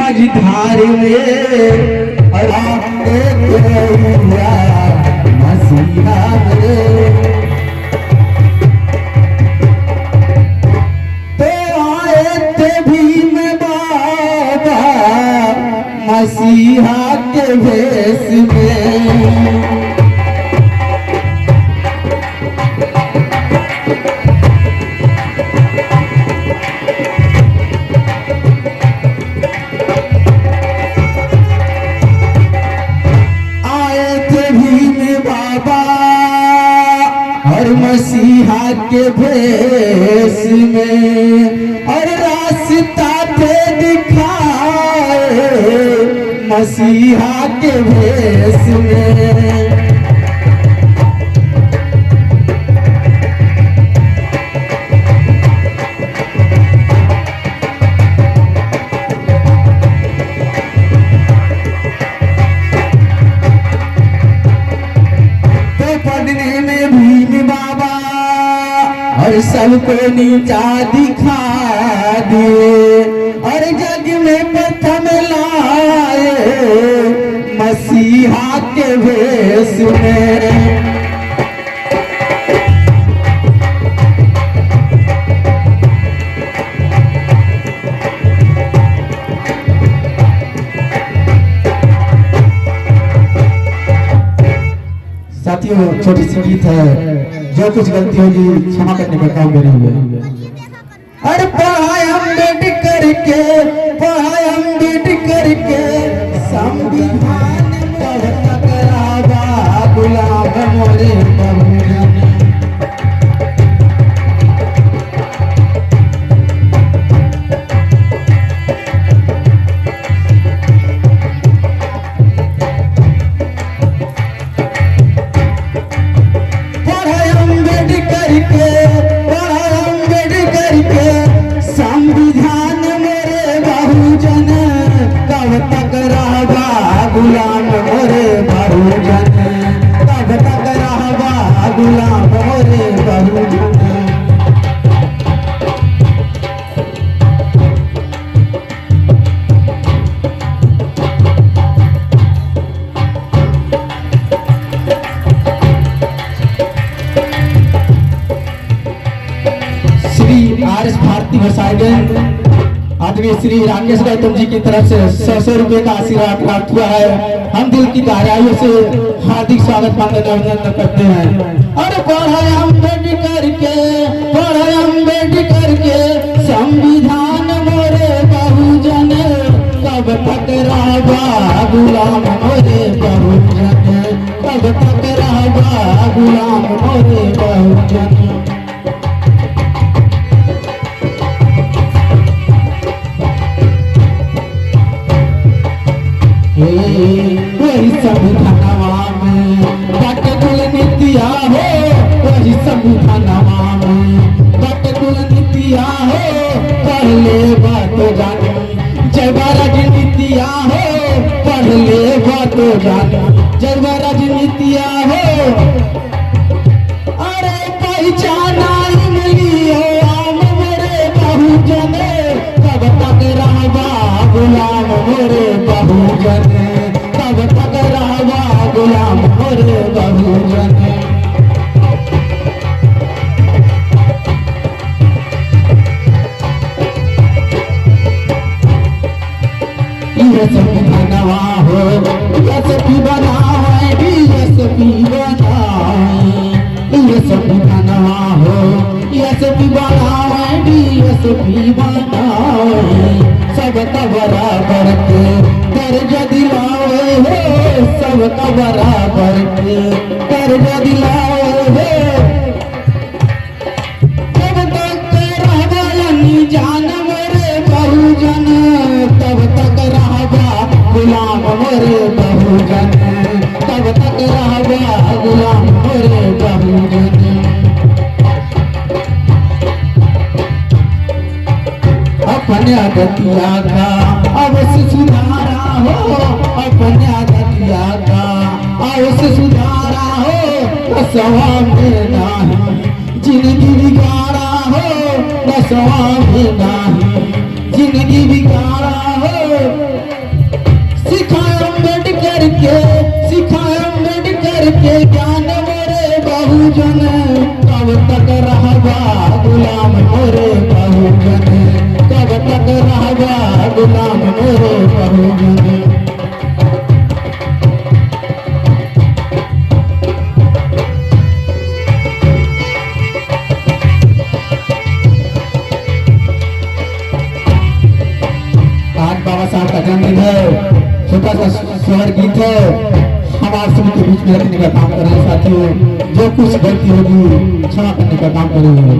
मझधार में मसीहा में तो आए थे भीम बाबा मसीहा के भेष में। मसीहा के भेष में और रास्ता पे दिखाए मसीहा के भेष में। तो पढ़ने में भीम बाबा और सबको नीचा दिखा दिए और जग में प्रथम लाए मसीहा के भेष में। साथियों छोटी सी गीत है, जो कुछ गलती होगी क्षमा करने का काम करेंगे। अरे पढ़ाई अम्बेडकर के संविधान पढ़ता करावा गुलाम मोरे बहुजन। संविधान मेरे बहुजन कब तक रहबा गुलाम मोरे बहुजन, कब तक रहबा गुलाम मोरे बहुजन। श्री आर एस भारती भसाइगन आदमी श्री राकेश गौतम जी की तरफ से 100 रुपए का आशीर्वाद प्राप्त हुआ है। हम दिल की गहराइयों से हार्दिक स्वागत अभिनंदन करते हैं। और पढ़ाई अम्बेडकर के संविधान मोरे बहुजन कब तक रहबा गुलाम मोरे बहुजन, कब तक रहबा गुलाम मोरे बहुजन। वही संविधानवा में बाटे कुल नीतिया हो, वही संविधानवा में बाटे कुल नीतिया हो, पढ़ले बातो जानी जय राजनीतिया हो, पढ़ले बातो जानी जय राजनीतिया हो। अरे पहचाना मिली हो आम मोरे बहुजन, कब तक रहबा गुलाम मोरे बहुजन, कब तक रहबा गुलाम मोरे बहुजन। ये संविधानवा हो एसपी बनाए डीएसपी बनाए, ये संविधानवा हो एसपी बनाए डीएसपी बनाए। सबका बराबर के दर्जा दिलाए हो, सबका बराबर के दर्जा दिलाए हो। जब तक रहबा जान मोरे बहुजन, तब तक रहबा गुलाम मोरे बहुजन, तब तक रहबा गुलाम मोरे बहुजन। अपने आदतिया का अवश्य सुधारा हो, अपने आदतिया का अवश्य सुधारा हो। बसवा में नहीं जिंदगी बिगाड़ा हो, बसवा में नहीं जिंदगी बिगाड़ा हो। के ज्ञान मोरे बहुजन, कब तक रहबा गुलाम मोरे बहुजन, कब तक रहबा गुलाम मोरे बहुजन। आज बाबा साहब का जन्मदिन है, छोटा सा स्वर गीत है, हम आप सभी के बीच में रखने का काम कर रहे हैं साथियों। जो कुछ गलती होगी क्षमा करने का काम करेंगे।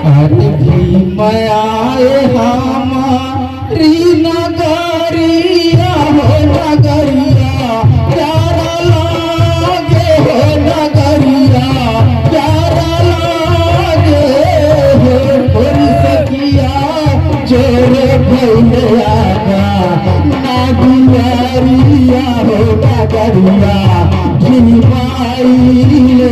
अरे भीम आए हमारी नगरिया हो नगरिया, प्यारा लागे हो नगरिया, प्यारा लागे हो सखिया जोरे भैया नागुआरिया हो नगरिया भीमाइले।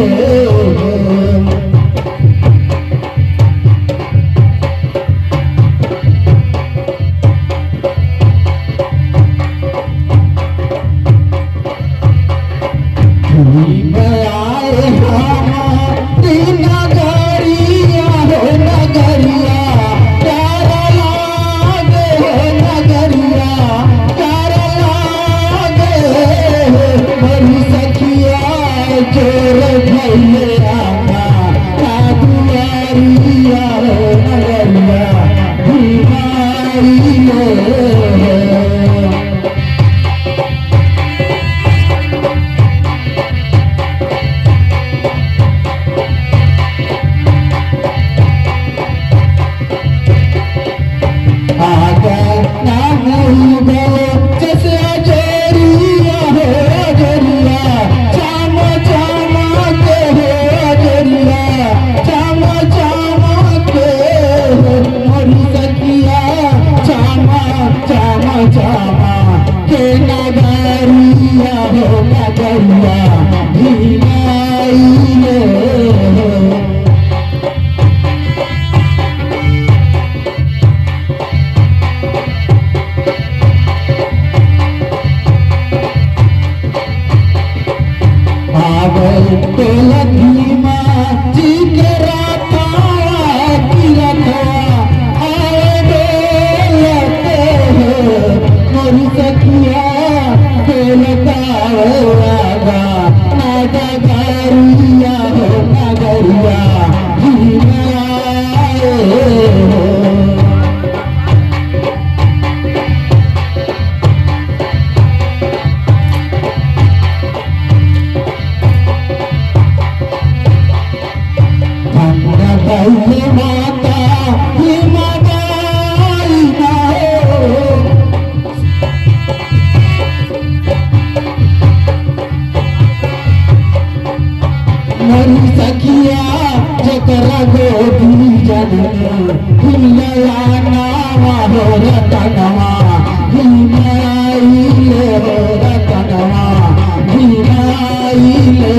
सखिया जकरा गोदी जननी हिलया नावा हो रतनवा, हिमाइले हो रतनवा हिमाइले।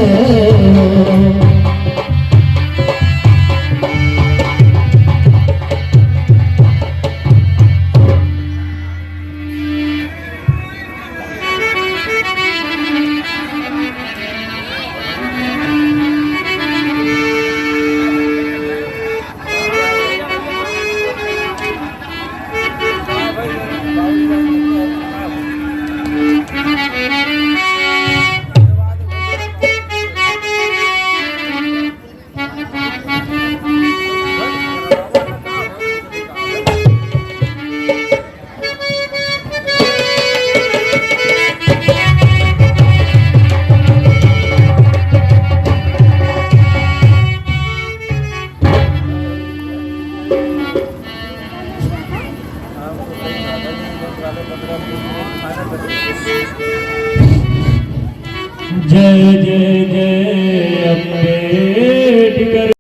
जय जय जय